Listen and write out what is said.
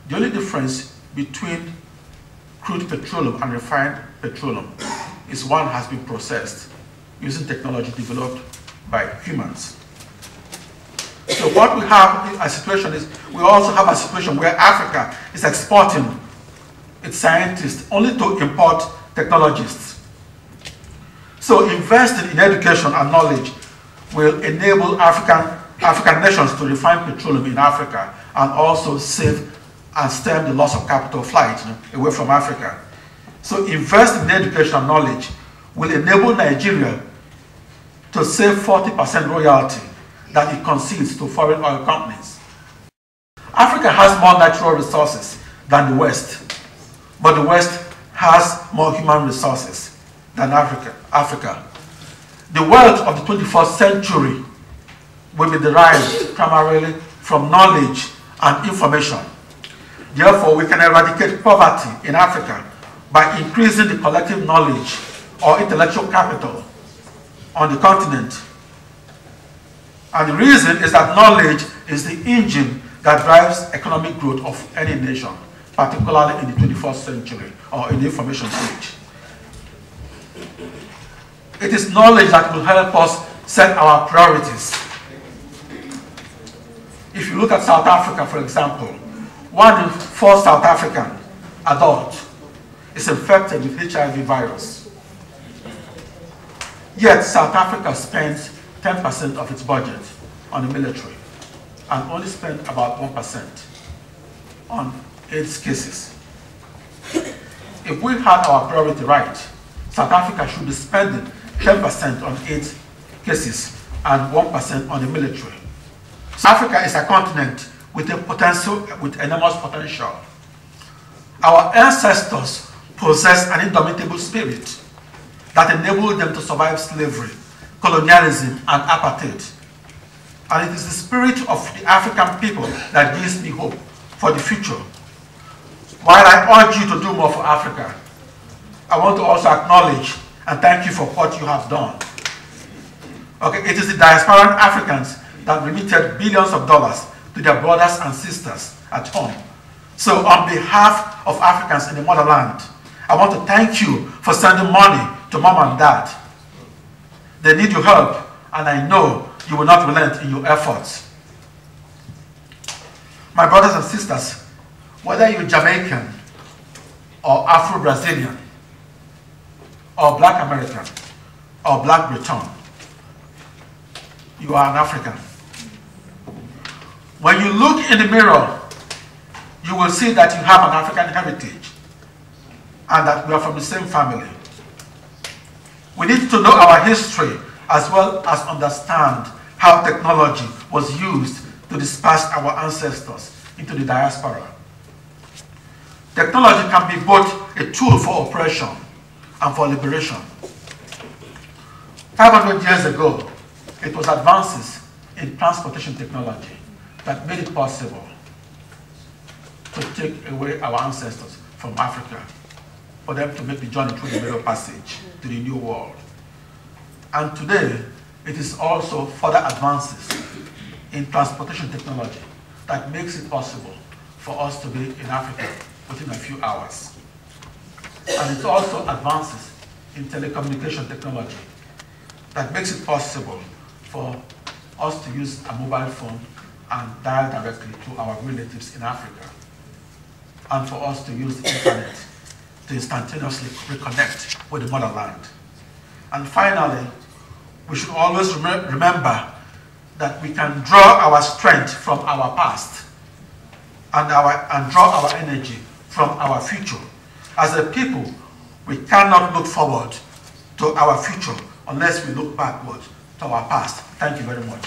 The only difference between crude petroleum and refined petroleum is one has been processed using technology developed by humans. So what we have a situation is, we also have a situation where Africa is exporting its scientists only to import technologists. So investing in education and knowledge will enable African nations to refine petroleum in Africa and also save and stem the loss of capital flight away from Africa. So investing in education and knowledge will enable Nigeria to save 40% royalty that it concedes to foreign oil companies. Africa has more natural resources than the West, but the West has more human resources than Africa. The wealth of the 21st century will be derived primarily from knowledge and information. Therefore, we can eradicate poverty in Africa by increasing the collective knowledge or intellectual capital on the continent. And the reason is that knowledge is the engine that drives economic growth of any nation, particularly in the 21st century or in the information age. It is knowledge that will help us set our priorities. If you look at South Africa, for example, 1 in 4 South African adults is infected with HIV virus. Yet South Africa spends 10% of its budget on the military and only spend about 1% on AIDS cases. If we had our priority right, South Africa should be spending 10% on AIDS cases and 1% on the military. So Africa is a continent with enormous potential. Our ancestors possessed an indomitable spirit that enabled them to survive slavery, colonialism, and apartheid. And it is the spirit of the African people that gives me hope for the future. While I urge you to do more for Africa, I want to also acknowledge and thank you for what you have done. Okay, it is the diasporan Africans that remitted billions of dollars to their brothers and sisters at home. So on behalf of Africans in the motherland, I want to thank you for sending money to mom and dad. They need your help, and I know you will not relent in your efforts. My brothers and sisters, whether you're Jamaican or Afro-Brazilian or Black American or Black Breton, you are an African. When you look in the mirror, you will see that you have an African heritage and that we are from the same family. We need to know our history as well as understand how technology was used to disperse our ancestors into the diaspora. Technology can be both a tool for oppression and for liberation. 500 years ago, it was advances in transportation technology that made it possible to take away our ancestors from Africa, for them to make the journey through the Middle Passage to the New World. And today, it is also further advances in transportation technology that makes it possible for us to be in Africa within a few hours. And it's also advances in telecommunication technology that makes it possible for us to use a mobile phone and dial directly to our relatives in Africa, and for us to use the internet to instantaneously reconnect with the motherland. And finally, we should always remember that we can draw our strength from our past and draw our energy from our future. As a people, we cannot look forward to our future unless we look backward to our past. Thank you very much.